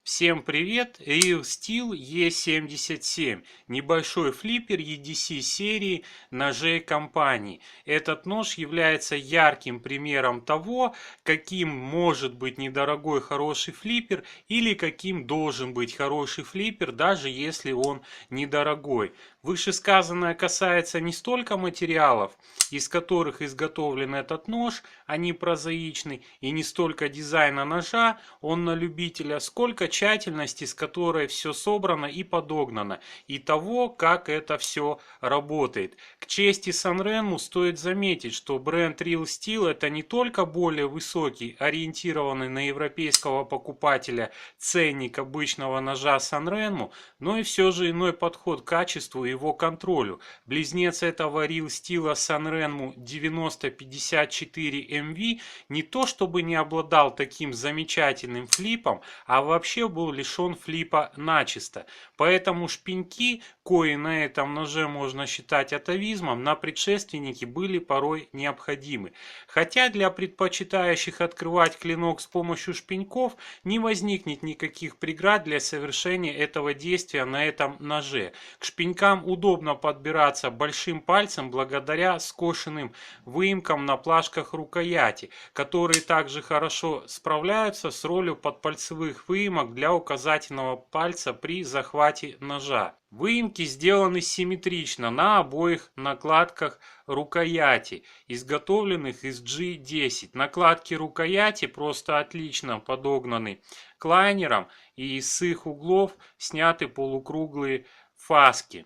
Всем привет! Real Steel E77. Небольшой флиппер EDC серии ножей компании. Этот нож является ярким примером того, каким может быть недорогой хороший флиппер или каким должен быть хороший флиппер, даже если он недорогой. Вышесказанное касается не столько материалов, из которых изготовлен этот нож, они прозаичны, и не столько дизайна ножа, он на любителя, сколько тщательности, с которой все собрано и подогнано, и того, как это все работает. К чести Sanrenmo стоит заметить, что бренд Real Steel это не только более высокий, ориентированный на европейского покупателя ценник обычного ножа Sanrenmo, но и все же иной подход к качеству и его контролю. Близнец этого Real Steel Sanrenmo 9054 MV не то чтобы не обладал таким замечательным флипом, а вообще был лишен флипа начисто. Поэтому шпеньки, кои на этом ноже можно считать атовизмом, на предшественнике были порой необходимы. Хотя для предпочитающих открывать клинок с помощью шпеньков не возникнет никаких преград для совершения этого действия на этом ноже. К шпенькам удобно подбираться большим пальцем благодаря скошенным выемкам на плашках рукояти, которые также хорошо справляются с ролью подпальцевых выемок для указательного пальца при захвате ножа. Выемки сделаны симметрично на обоих накладках рукояти, изготовленных из G10. Накладки рукояти просто отлично подогнаны к лайнерам и с их углов сняты полукруглые фаски.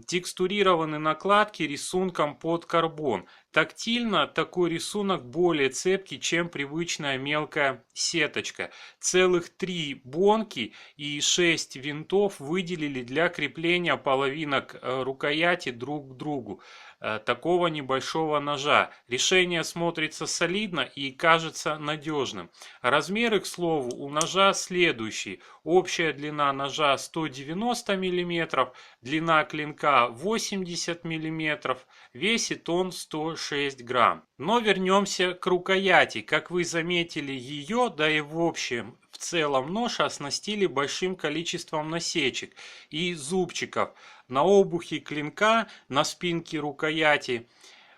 Текстурированы накладки рисунком под карбон. Тактильно такой рисунок более цепкий, чем привычная мелкая сеточка. Целых 3 бонки и 6 винтов выделили для крепления половинок рукояти друг к другу такого небольшого ножа. Решение смотрится солидно и кажется надежным. Размеры, к слову, у ножа следующие. Общая длина ножа 190 мм, длина клинка 80 мм, весит он 106 грамм. Но вернемся к рукояти. Как вы заметили, ее, да и в общем, в целом нож оснастили большим количеством насечек и зубчиков на обухе клинка, на спинке рукояти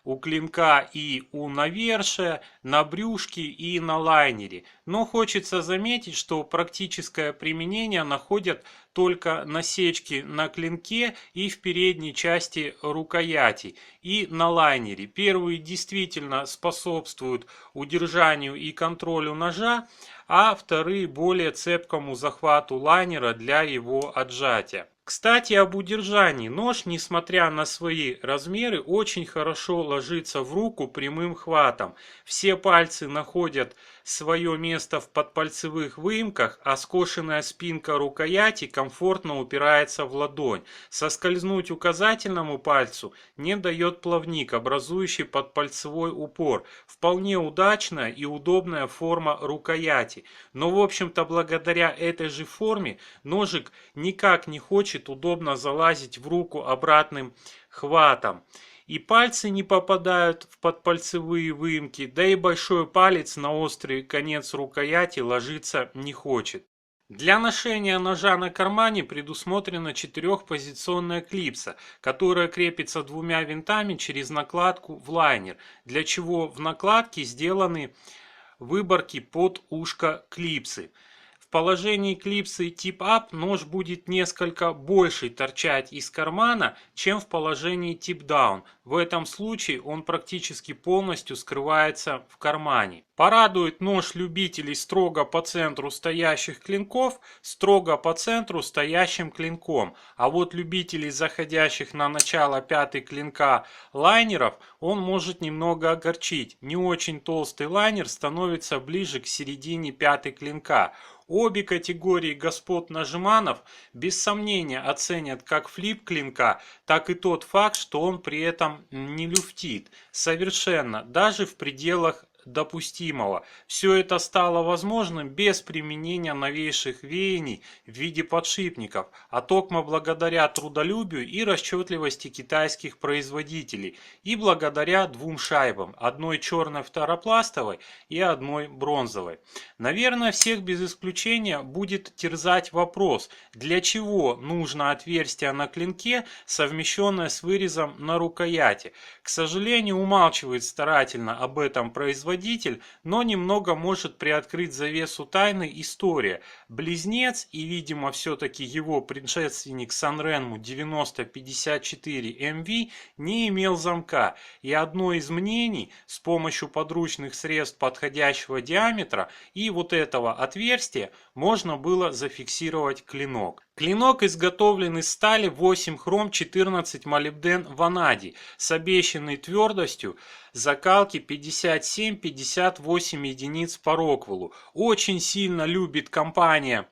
у клинка и у навершия, на брюшке и на лайнере. Но хочется заметить, что практическое применение находят только насечки на клинке и в передней части рукояти и на лайнере. Первые действительно способствуют удержанию и контролю ножа, а вторые более цепкому захвату лайнера для его отжатия. Кстати, об удержании. Нож, несмотря на свои размеры, очень хорошо ложится в руку прямым хватом. Все пальцы находят свое место в подпальцевых выемках, а скошенная спинка рукояти комфортно упирается в ладонь. Соскользнуть указательному пальцу не дает плавник, образующий подпальцевой упор. Вполне удачная и удобная форма рукояти. Но, в общем-то, благодаря этой же форме ножик никак не хочет удобно залазить в руку обратным хватом. И пальцы не попадают в подпальцевые выемки, да и большой палец на острый конец рукояти ложиться не хочет. Для ношения ножа на кармане предусмотрена 4-позиционная клипса, которая крепится 2 винтами через накладку в лайнер, для чего в накладке сделаны выборки под ушко клипсы. В положении клипсы Tip Up нож будет несколько больше торчать из кармана, чем в положении Tip Down. В этом случае он практически полностью скрывается в кармане. Порадует нож любителей строго по центру стоящих клинков, строго по центру стоящим клинком. А вот любителей заходящих на начало пятой клинка лайнеров он может немного огорчить. Не очень толстый лайнер становится ближе к середине пятой клинка. Обе категории господ ножеманов без сомнения оценят как флип клинка, так и тот факт, что он при этом не люфтит совершенно, даже в пределах допустимого. Все это стало возможным без применения новейших веяний в виде подшипников, а токмо благодаря трудолюбию и расчетливости китайских производителей и благодаря двум шайбам, одной черной фторопластовой и одной бронзовой. Наверное, всех без исключения будет терзать вопрос, для чего нужно отверстие на клинке, совмещенное с вырезом на рукояти. К сожалению, умалчивает старательно об этом производитель, но немного может приоткрыть завесу тайны история. Близнец и, видимо, все-таки его предшественник Sanrenmo 9054MV не имел замка, и одно из мнений с помощью подручных средств подходящего диаметра и вот этого отверстия можно было зафиксировать клинок. Клинок изготовлен из стали 8 хром 14 молибден ванадий с обещанной твердостью закалки 57-58 единиц по Роквеллу. Очень сильно любит компания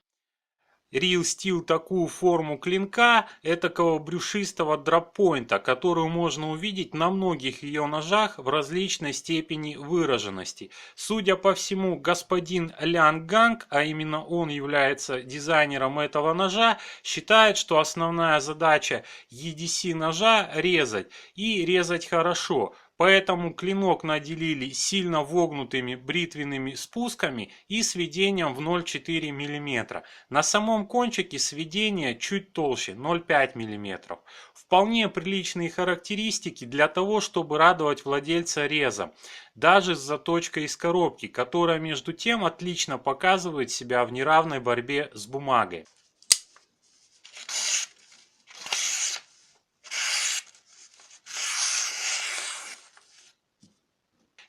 Real Steel такую форму клинка, этакого брюшистого дроппойнта, которую можно увидеть на многих ее ножах в различной степени выраженности. Судя по всему, господин Лян Ганг, а именно он является дизайнером этого ножа, считает, что основная задача EDC ножа резать и резать хорошо. Поэтому клинок наделили сильно вогнутыми бритвенными спусками и сведением в 0,4 мм. На самом кончике сведение чуть толще 0,5 мм. Вполне приличные характеристики для того, чтобы радовать владельца реза. Даже с заточкой из коробки, которая между тем отлично показывает себя в неравной борьбе с бумагой.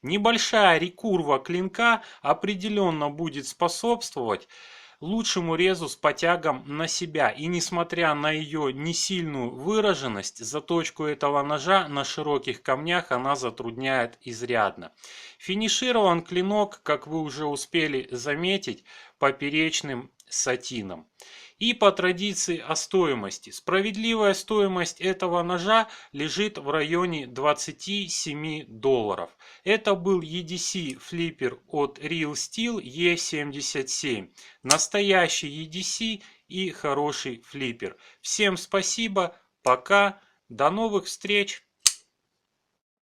Небольшая рекурва клинка определенно будет способствовать лучшему резу с потягом на себя. И несмотря на ее несильную выраженность, заточку этого ножа на широких камнях она затрудняет изрядно. Финиширован клинок, как вы уже успели заметить, поперечным сатином. И по традиции о стоимости. Справедливая стоимость этого ножа лежит в районе $27. Это был EDC флиппер от Real Steel E77. Настоящий EDC и хороший флиппер. Всем спасибо, пока, до новых встреч!